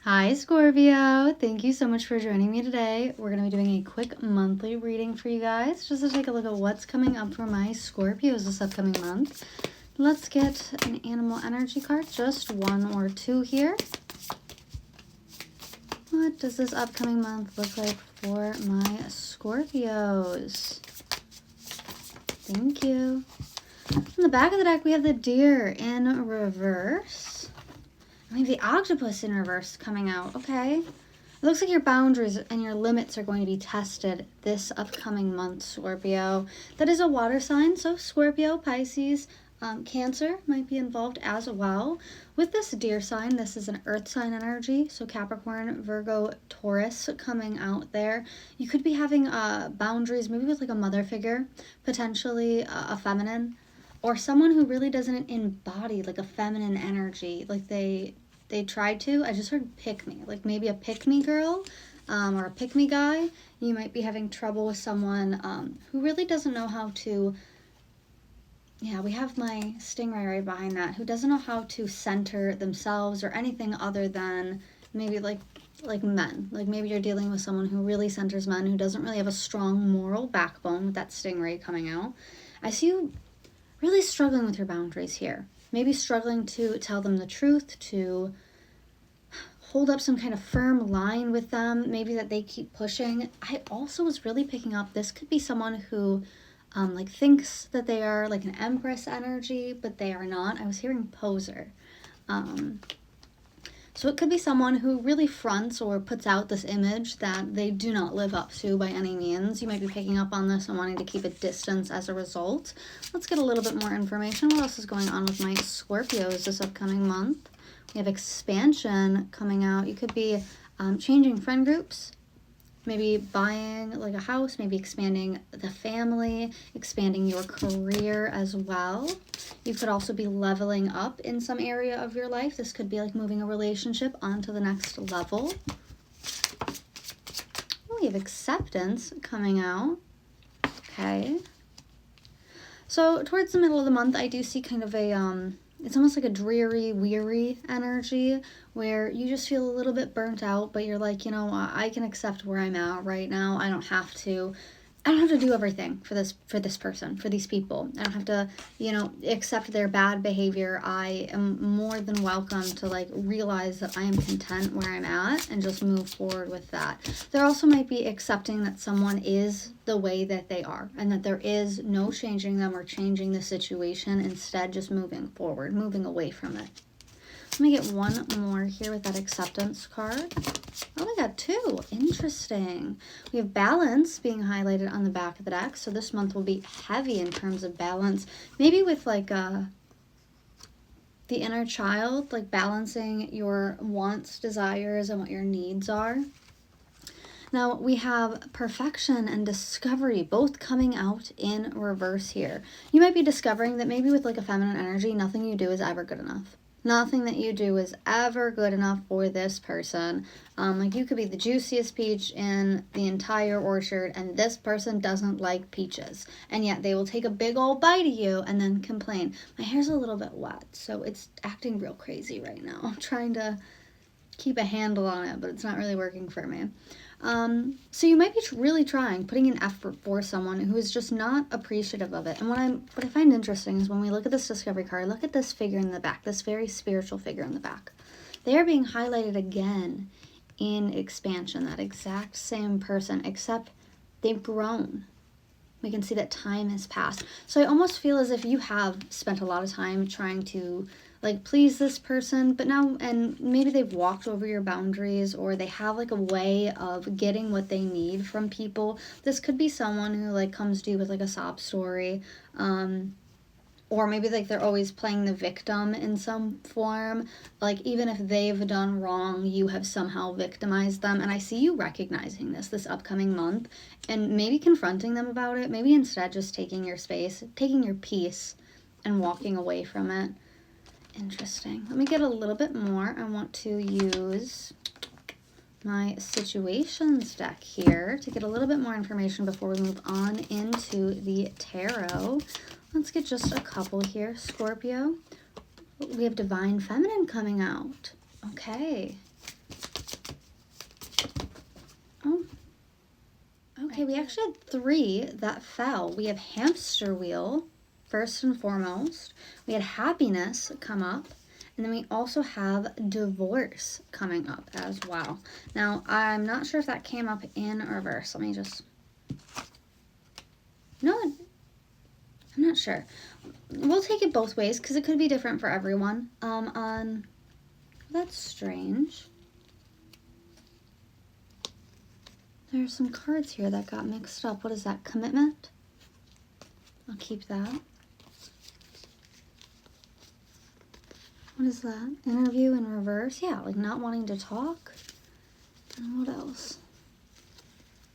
Hi Scorpio, thank you so much for joining me today. We're going to be doing a quick monthly reading for you guys, just to take a look at what's coming up for my Scorpios this upcoming month. Let's get an animal energy card, just one or two here. What does this upcoming month look like for my Scorpios? Thank you. In the back of the deck, we have the deer in reverse. We have the octopus in reverse coming out. Okay. It looks like your boundaries and your limits are going to be tested this upcoming month, Scorpio. That is a water sign, so Scorpio, Pisces, Cancer might be involved as well. With this deer sign, this is an earth sign energy, so Capricorn, Virgo, Taurus coming out there. You could be having boundaries, maybe with like a mother figure, potentially a feminine, or someone who really doesn't embody like a feminine energy, like they tried to. I just heard pick me, like maybe a pick me girl or a pick me guy. You might be having trouble with someone who really doesn't know how to, yeah, we have my stingray right behind that, who doesn't know how to center themselves or anything other than maybe like men. Like maybe you're dealing with someone who really centers men, who doesn't really have a strong moral backbone with that stingray coming out. I see you really struggling with your boundaries here. Maybe struggling to tell them the truth, to hold up some kind of firm line with them, maybe that they keep pushing. I also was really picking up, this could be someone who like thinks that they are like an empress energy, but they are not. I was hearing poser. So it could be someone who really fronts or puts out this image that they do not live up to by any means. You might be picking up on this and wanting to keep a distance as a result. Let's get a little bit more information. What else is going on with my Scorpios this upcoming month? We have expansion coming out. You could be changing friend groups, maybe buying like a house, maybe expanding the family, expanding your career as well. You could also be leveling up in some area of your life. This could be like moving a relationship onto the next level. We have acceptance coming out. Okay. So towards the middle of the month, I do see kind of a, it's almost like a dreary, weary energy where you just feel a little bit burnt out, but you're like, you know, I can accept where I'm at right now. I don't have to do everything for this person, for these people. I don't have to, you know, accept their bad behavior. I am more than welcome to like realize that I am content where I'm at and just move forward with that. There also might be accepting that someone is the way that they are and that there is no changing them or changing the situation. Instead, just moving forward, moving away from it. Let me get one more here with that acceptance card. Oh, we got two. Interesting. We have balance being highlighted on the back of the deck. So this month will be heavy in terms of balance. Maybe with like the inner child, like balancing your wants, desires, and what your needs are. Now we have perfection and discovery both coming out in reverse here. You might be discovering that maybe with like a feminine energy, nothing you do is ever good enough. Nothing that you do is ever good enough for this person. Like you could be the juiciest peach in the entire orchard and this person doesn't like peaches. And yet they will take a big old bite of you and then complain. My hair's a little bit wet, so it's acting real crazy right now. I'm trying to keep a handle on it, but it's not really working for me. So you might be really trying, putting an effort for someone who is just not appreciative of it. And what I find interesting is when we look at this discovery card, look at this figure in the back, this very spiritual figure in the back. They are being highlighted again in expansion, that exact same person, except they've grown. We can see that time has passed. So I almost feel as if you have spent a lot of time trying to like please this person, but now, and maybe they've walked over your boundaries or they have like a way of getting what they need from people. This could be someone who like comes to you with like a sob story, or maybe like they're always playing the victim in some form. Like even if they've done wrong, you have somehow victimized them. And I see you recognizing this upcoming month and maybe confronting them about it. Maybe instead just taking your space, taking your peace and walking away from it. Interesting. Let me get a little bit more. I want to use my situations deck here to get a little bit more information before we move on into the tarot. Let's get just a couple here. Scorpio. We have Divine Feminine coming out. Okay. Oh. Okay, we actually had 3 that fell. We have hamster wheel, first and foremost. We had happiness come up. And then we also have divorce coming up as well. Now, I'm not sure if that came up in reverse. Let me just... No, I'm not sure. We'll take it both ways because it could be different for everyone. That's strange. There's some cards here that got mixed up. What is that? Commitment? I'll keep that. What is that? Interview in reverse? Yeah, like not wanting to talk. And what else?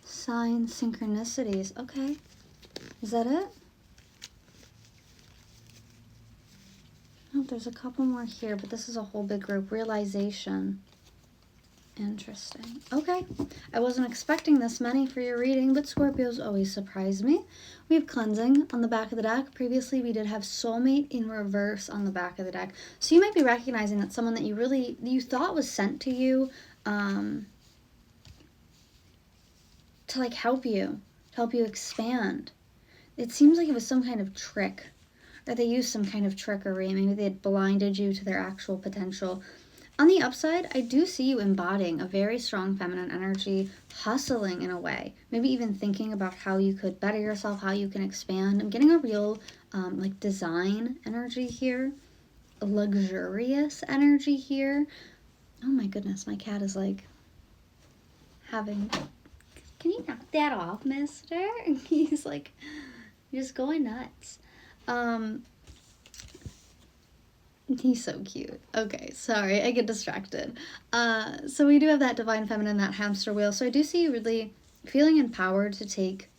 Signs, synchronicities. Okay. Is that it? Oh, there's a couple more here, but this is a whole big group. Realization. Interesting. Okay. I wasn't expecting this many for your reading, but Scorpios always surprise me. We have cleansing on the back of the deck. Previously, we did have soulmate in reverse on the back of the deck. So you might be recognizing that someone that you thought was sent to you to like help you expand. It seems like it was some kind of trick, or they used some kind of trickery. Maybe they had blinded you to their actual potential. On the upside, I do see you embodying a very strong feminine energy, hustling in a way. Maybe even thinking about how you could better yourself, how you can expand. I'm getting a real like design energy here, a luxurious energy here. Oh my goodness, my cat is like having... Can you knock that off, mister? He's like just going nuts. He's so cute. Okay, sorry, I get distracted. So we do have that divine feminine, that hamster wheel. So I do see you really feeling empowered to take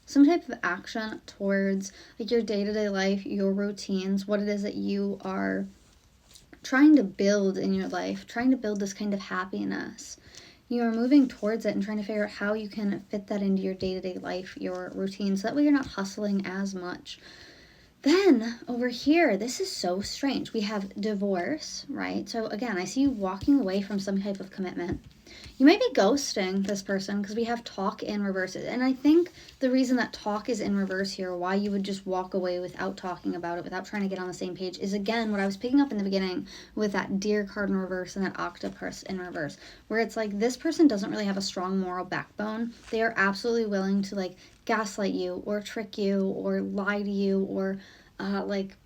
some type of action towards like your day-to-day life, your routines, what it is that you are trying to build in your life, trying to build this kind of happiness. You are moving towards it and trying to figure out how you can fit that into your day-to-day life, your routine, so that way you're not hustling as much. Then, over here, this is so strange. We have divorce, right? So, again, I see you walking away from some type of commitment. You might be ghosting this person because we have talk in reverse. And I think the reason that talk is in reverse here, why you would just walk away without talking about it, without trying to get on the same page, is, again, what I was picking up in the beginning with that Deer card in reverse and that Octopus in reverse, where it's like this person doesn't really have a strong moral backbone. They are absolutely willing to, like, gaslight you or trick you or lie to you or like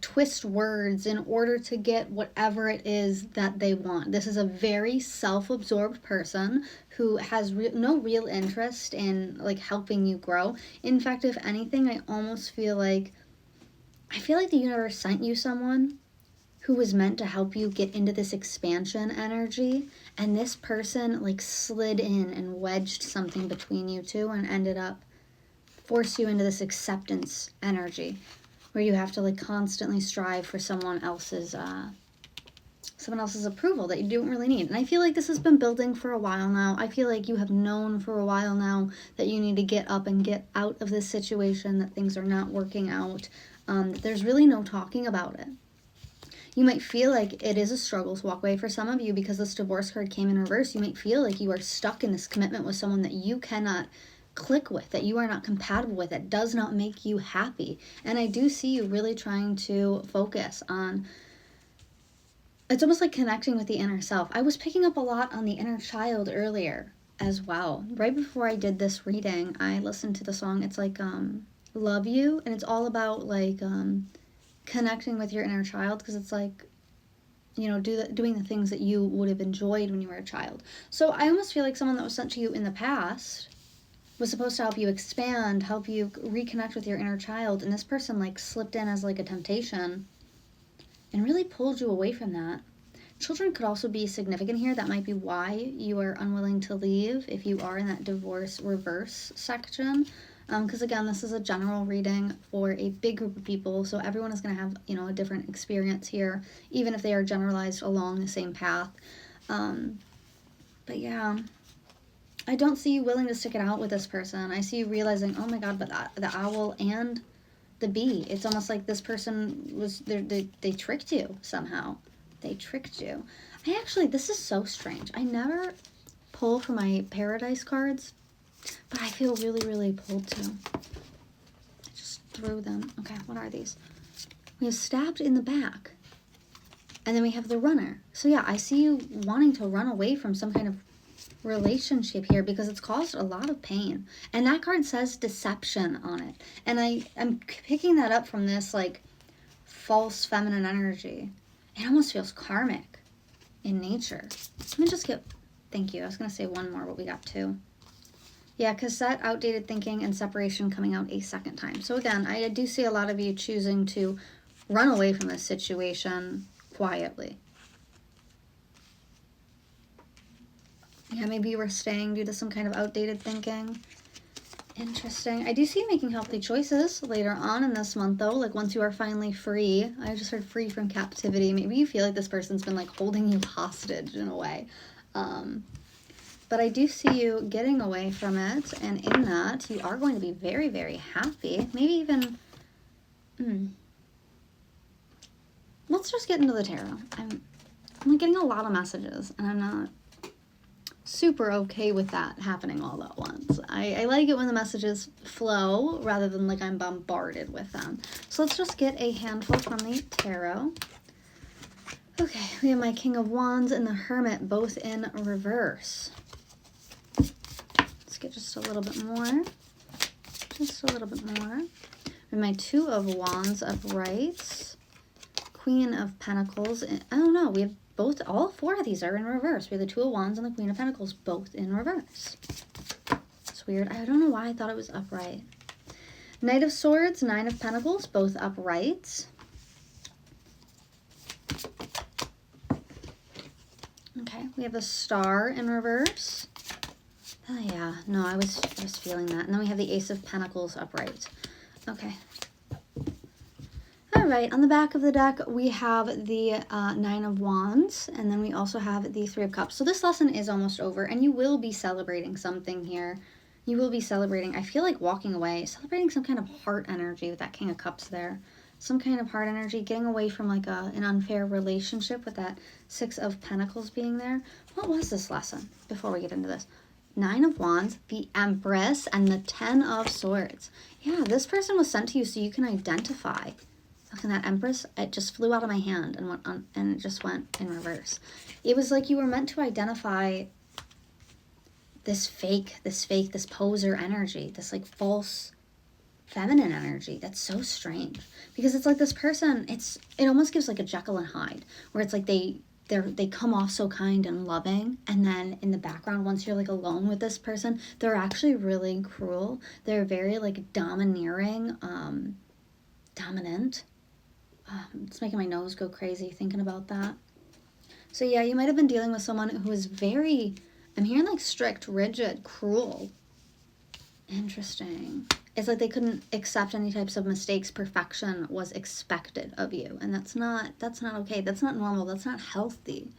twist words in order to get whatever it is that they want. This is a very self-absorbed person who has no real interest in like helping you grow. In fact, if anything, I feel like the universe sent you someone who was meant to help you get into this expansion energy, and this person like slid in and wedged something between you two and ended up force you into this acceptance energy, where you have to like constantly strive for someone else's approval that you don't really need. And I feel like this has been building for a while now. I feel like you have known for a while now that you need to get up and get out of this situation, that things are not working out. There's really no talking about it. You might feel like it is a struggle to walk away for some of you because this divorce card came in reverse. You might feel like you are stuck in this commitment with someone that you cannot click with, that you are not compatible with, that does not make you happy. And I do see you really trying to focus on, it's almost like connecting with the inner self. I was picking up a lot on the inner child earlier as well. Right before I did this reading, I listened to the song. It's like Love You, and it's all about like connecting with your inner child, because it's like, you know, doing the things that you would have enjoyed when you were a child. So I almost feel like someone that was sent to you in the past was supposed to help you expand, help you reconnect with your inner child, and this person like slipped in as like a temptation and really pulled you away from that. Children could also be significant here. That might be why you are unwilling to leave if you are in that divorce reverse section. Because again, this is a general reading for a big group of people, so everyone is going to have, you know, a different experience here, even if they are generalized along the same path. But yeah, I don't see you willing to stick it out with this person. I see you realizing, oh my god, but the owl and the bee, it's almost like this person was, they tricked you somehow. They tricked you. This is so strange. I never pull for my Paradise cards, but I feel really, really pulled to. I just threw them. Okay, what are these? We have stabbed in the back. And then we have the Runner. So yeah, I see you wanting to run away from some kind of relationship here because it's caused a lot of pain. And that card says deception on it. And I'm picking that up from this like false feminine energy. It almost feels karmic in nature. Let me just get, thank you. I was going to say one more, but we got two. Yeah, cassette, outdated thinking, and separation coming out a second time. So again, I do see a lot of you choosing to run away from this situation quietly. Yeah, maybe you were staying due to some kind of outdated thinking. Interesting. I do see you making healthy choices later on in this month, though. Like, once you are finally free. I just heard free from captivity. Maybe you feel like this person's been, like, holding you hostage in a way. But I do see you getting away from it. And in that, you are going to be very, very happy. Maybe even... Let's just get into the tarot. I'm getting a lot of messages, and I'm not super okay with that happening all at once. I like it when the messages flow rather than like I'm bombarded with them. So let's just get a handful from the tarot. Okay, we have my King of Wands and the Hermit both in reverse. Let's get just a little bit more. Just a little bit more. We have my Two of Wands upright. Queen of Pentacles. I don't know. We have both, all four of these are in reverse. We have the Two of Wands and the Queen of Pentacles both in reverse. It's weird. I don't know why I thought it was upright. Knight of Swords, Nine of Pentacles, both upright. Okay, we have the Star in reverse. Oh yeah, no, I was feeling that. And then we have the Ace of Pentacles upright. Okay. All right, on the back of the deck, we have the Nine of Wands, and then we also have the Three of Cups. So this lesson is almost over, and you will be celebrating something here. You will be celebrating, I feel like walking away, celebrating some kind of heart energy with that King of Cups there. Some kind of heart energy, getting away from like an unfair relationship with that Six of Pentacles being there. What was this lesson before we get into this? Nine of Wands, the Empress, and the Ten of Swords. Yeah, this person was sent to you so you can identify. Look at that Empress, it just flew out of my hand and went on, and it just went in reverse. It was like you were meant to identify this poser energy, this like false feminine energy. That's so strange. Because it's like this person, it almost gives like a Jekyll and Hyde, where it's like they come off so kind and loving, and then in the background, once you're like alone with this person, they're actually really cruel. They're very like domineering, dominant. It's making my nose go crazy thinking about that. So yeah, you might have been dealing with someone who is very, I'm hearing like strict, rigid, cruel. Interesting. It's like they couldn't accept any types of mistakes. Perfection was expected of you. And that's not okay. That's not normal. That's not healthy.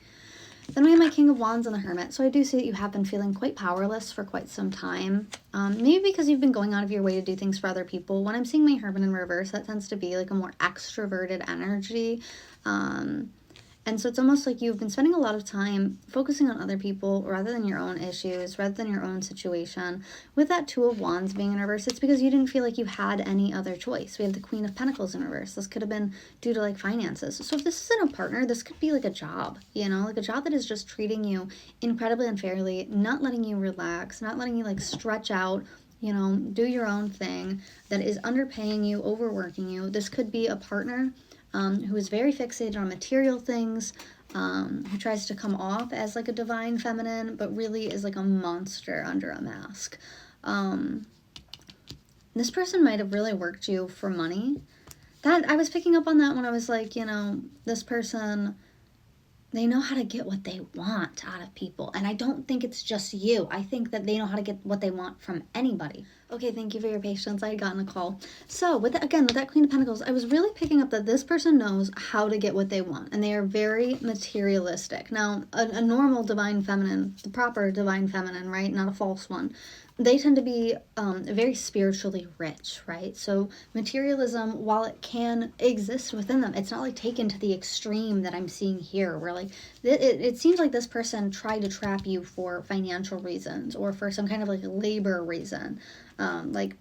Then we have my King of Wands and the Hermit. So I do see that you have been feeling quite powerless for quite some time. Maybe because you've been going out of your way to do things for other people. When I'm seeing my Hermit in reverse, that tends to be like a more extroverted energy. And so it's almost like you've been spending a lot of time focusing on other people rather than your own issues, rather than your own situation. With that Two of Wands being in reverse, it's because you didn't feel like you had any other choice. We have the Queen of Pentacles in reverse. This could have been due to like finances. So if this isn't a partner, this could be like a job, you know, like a job that is just treating you incredibly unfairly, not letting you relax, not letting you like stretch out, you know, do your own thing, that is underpaying you, overworking you. This could be a partner who is very fixated on material things, who tries to come off as like a divine feminine, but really is like a monster under a mask. This person might have really worked you for money. That I was picking up on that when I was like, you know, this person, they know how to get what they want out of people. And I don't think it's just you. I think that they know how to get what they want from anybody. Okay, thank you for your patience. I had gotten a call. So, with that Queen of Pentacles, I was really picking up that this person knows how to get what they want, and they are very materialistic. Now, a normal divine feminine, the proper divine feminine, right? Not a false one. They tend to be very spiritually rich, right? So materialism, while it can exist within them, it's not like taken to the extreme that I'm seeing here, where like it seems like this person tried to trap you for financial reasons or for some kind of like labor reason. Like,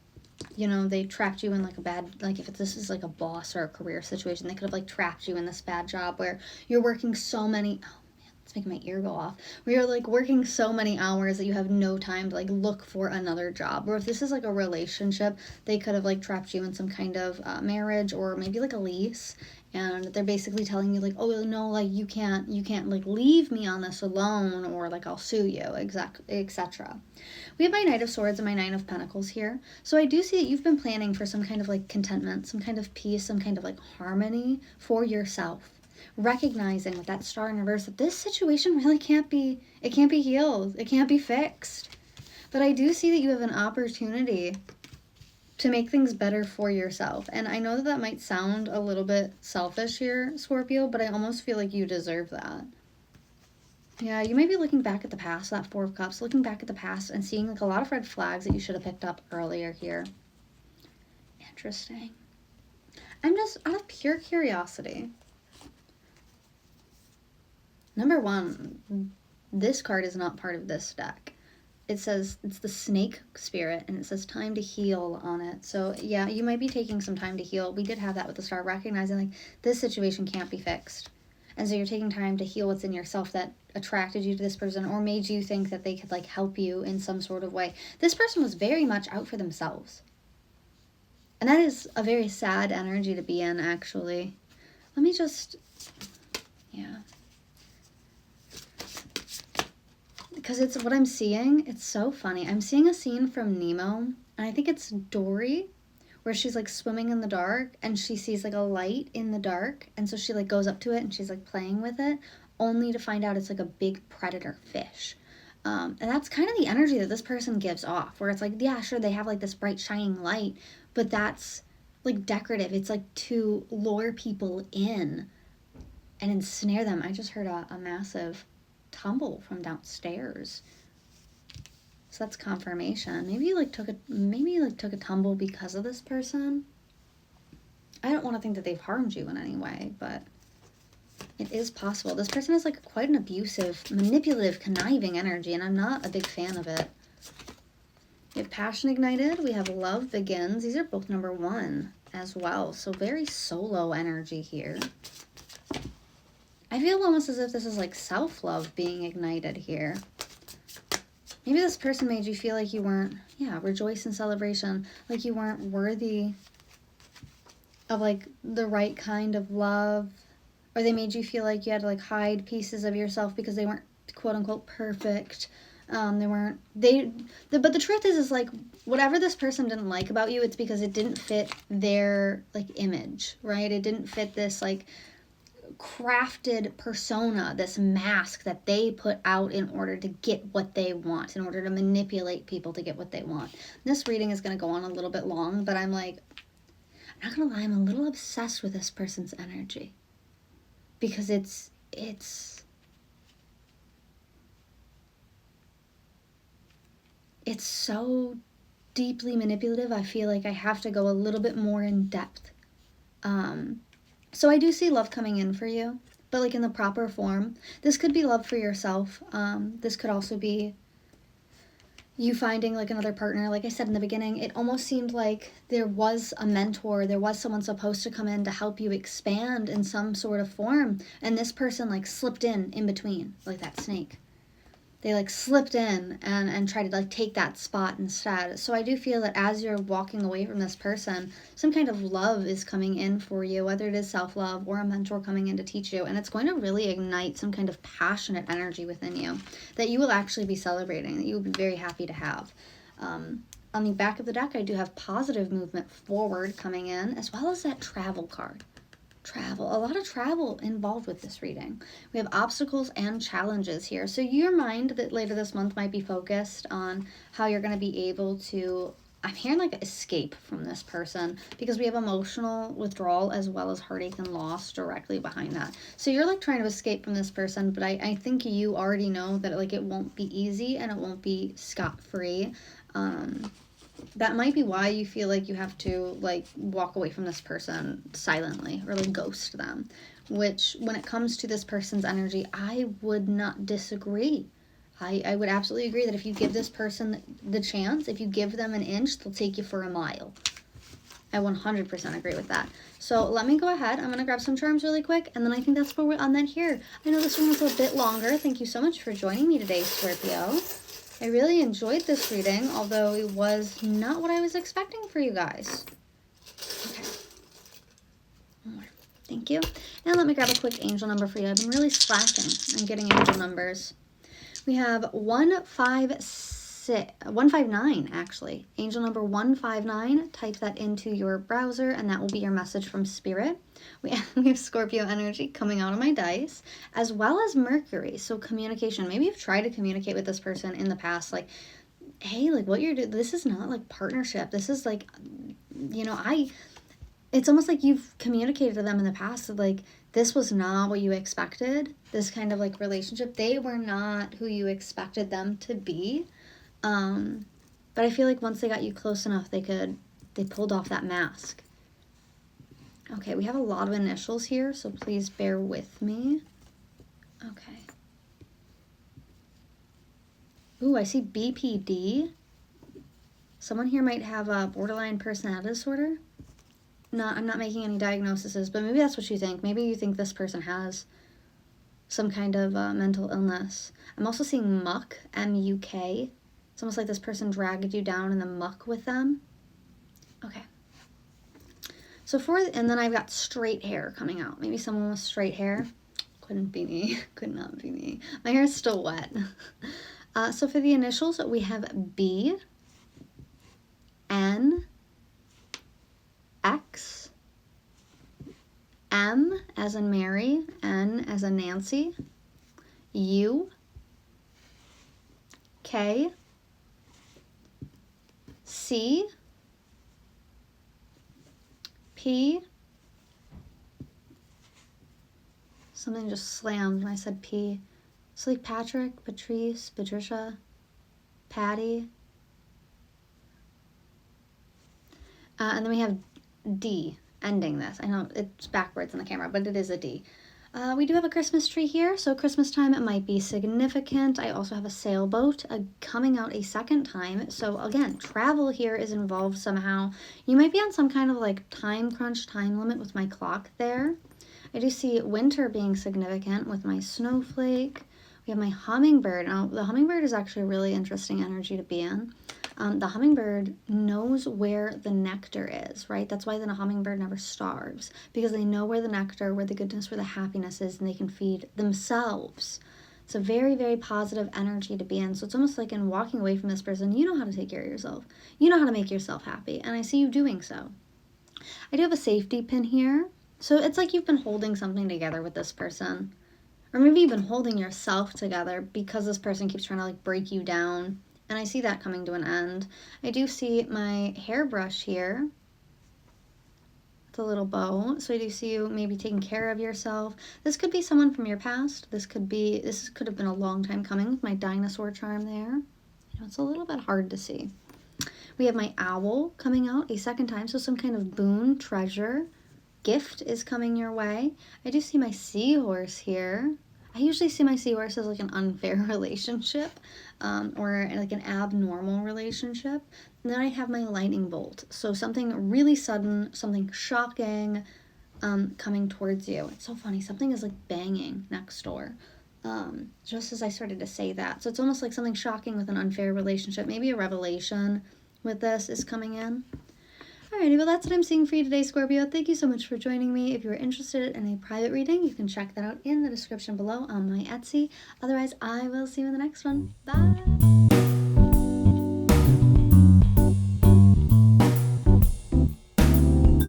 you know, they trapped you in like a bad, like if this is like a boss or a career situation, they could have like trapped you in this bad job where you're working so many, oh man, it's making my ear go off, where you're like working so many hours that you have no time to like look for another job. Or if this is like a relationship, they could have like trapped you in some kind of marriage or maybe like a lease, and they're basically telling you like, oh no, like you can't like leave me on this alone, or like I'll sue you, etc. We have my Knight of Swords and my Nine of Pentacles here. So I do see that you've been planning for some kind of like contentment, some kind of peace, some kind of like harmony for yourself. Recognizing with that Star in reverse that this situation really can't be healed. It can't be fixed. But I do see that you have an opportunity to make things better for yourself. And I know that that might sound a little bit selfish here, Scorpio, but I almost feel like you deserve that. Yeah, you might be looking back at the past, that Four of Cups, looking back at the past and seeing like a lot of red flags that you should have picked up earlier here. Interesting. I'm just out of pure curiosity. Number one, this card is not part of this deck. It says it's the snake spirit and it says time to heal on it. So yeah, you might be taking some time to heal. We did have that with the Star, recognizing like this situation can't be fixed. And so you're taking time to heal what's in yourself that attracted you to this person or made you think that they could like help you in some sort of way. This person was very much out for themselves. And that is a very sad energy to be in, actually. Let me just, yeah. Because it's what I'm seeing, it's so funny. I'm seeing a scene from Nemo, and I think it's Dory, where she's like swimming in the dark and she sees like a light in the dark, and so she like goes up to it and she's like playing with it, only to find out it's like a big predator fish. And that's kind of the energy that this person gives off, where it's like, yeah, sure, they have like this bright shining light, but that's like decorative. It's like to lure people in and ensnare them. I just heard a massive tumble from downstairs. So that's confirmation. Maybe you took a tumble because of this person. I don't want to think that they've harmed you in any way, but it is possible. This person has like quite an abusive, manipulative, conniving energy, and I'm not a big fan of it. We have passion ignited. We have love begins. These are both number one as well. So very solo energy here. I feel almost as if this is like self-love being ignited here. Maybe this person made you feel like you weren't, rejoice in celebration, like you weren't worthy of like the right kind of love. Or they made you feel like you had to like hide pieces of yourself because they weren't quote unquote perfect. But the truth is like whatever this person didn't like about you, it's because it didn't fit their like image, right? It didn't fit this like crafted persona, this mask that they put out in order to get what they want, in order to manipulate people to get what they want. This reading is going to go on a little bit long, but I'm not going to lie, I'm a little obsessed with this person's energy. Because it's so deeply manipulative. I feel like I have to go a little bit more in depth. So I do see love coming in for you, but like in the proper form. This could be love for yourself. This could also be you finding like another partner. Like I said in the beginning, it almost seemed like there was a mentor, there was someone supposed to come in to help you expand in some sort of form, and this person like slipped in between, like that snake. They like slipped in and tried to like take that spot instead. So I do feel that as you're walking away from this person, some kind of love is coming in for you, whether it is self-love or a mentor coming in to teach you. And it's going to really ignite some kind of passionate energy within you that you will actually be celebrating, that you will be very happy to have. On the back of the deck, I do have positive movement forward coming in, as well as that travel card. Travel, a lot of travel involved with this reading. We have obstacles and challenges here. So your mind that later this month might be focused on how you're going to be able to I'm hearing like escape from this person, because we have emotional withdrawal as well as heartache and loss directly behind that. So you're like trying to escape from this person, but I think you already know that like it won't be easy and it won't be scot-free. That might be why you feel like you have to like walk away from this person silently or like ghost them, which when it comes to this person's energy, I would not disagree. I would absolutely agree that if you give this person the chance, if you give them an inch, they'll take you for a mile. I 100% agree with that. So let me go ahead. I'm going to grab some charms really quick, and then I think that's where we're on that here. I know this one was a bit longer. Thank you so much for joining me today, Scorpio. I really enjoyed this reading, although it was not what I was expecting for you guys. Okay. One more. Thank you. And let me grab a quick angel number for you. I've been really slacking on getting angel numbers. We have 159, actually. Angel number 159. Type that into your browser, and that will be your message from Spirit. We have Scorpio energy coming out of my dice, as well as Mercury. So communication. Maybe you've tried to communicate with this person in the past, like, hey, like what you're doing, this is not like partnership. This is like, you know, it's almost like you've communicated to them in the past that like, this was not what you expected, this kind of like relationship. They were not who you expected them to be. But I feel like once they got you close enough, they pulled off that mask. Okay, we have a lot of initials here, so please bear with me. Okay. Ooh, I see BPD. Someone here might have a borderline personality disorder. I'm not making any diagnoses, but maybe that's what you think. Maybe you think this person has some kind of mental illness. I'm also seeing muck, M-U-K. It's almost like this person dragged you down in the muck with them. Okay. So and then I've got straight hair coming out. Maybe someone with straight hair. Couldn't be me. Could not be me. My hair is still wet. So for the initials, we have B, N, X, M as in Mary, N as in Nancy, U, K, C, P. Something just slammed when I said P. So like Patrick, Patrice, Patricia, Patty. And then we have D, ending this. I know it's backwards in the camera, but it is a D. We do have a Christmas tree here, so Christmas time, it might be significant. I also have a sailboat coming out a second time. So again, travel here is involved somehow. You might be on some kind of like time crunch, time limit with my clock there. I do see winter being significant with my snowflake. We have my hummingbird. Now, the hummingbird is actually a really interesting energy to be in. The hummingbird knows where the nectar is, right? That's why the hummingbird never starves, because they know where the nectar, where the goodness, where the happiness is, and they can feed themselves. It's a very, very positive energy to be in. So it's almost like in walking away from this person, you know how to take care of yourself. You know how to make yourself happy, and I see you doing so. I do have a safety pin here. So it's like you've been holding something together with this person. Or maybe you've been holding yourself together because this person keeps trying to like break you down. And I see that coming to an end. I do see my hairbrush here. It's a little bow. So I do see you maybe taking care of yourself. This could be someone from your past. This could have been a long time coming with my dinosaur charm there. You know, it's a little bit hard to see. We have my owl coming out a second time. So some kind of boon, treasure, gift is coming your way. I do see my seahorse here. I usually see my seahorse as like an unfair relationship or like an abnormal relationship. And then I have my lightning bolt. So something really sudden, something shocking coming towards you. It's so funny. Something is like banging next door just as I started to say that. So it's almost like something shocking with an unfair relationship. Maybe a revelation with this is coming in. Alrighty, well that's what I'm seeing for you today, Scorpio. Thank you so much for joining me. If you're interested in a private reading, you can check that out in the description below on my Etsy. Otherwise, I will see you in the next one. Bye!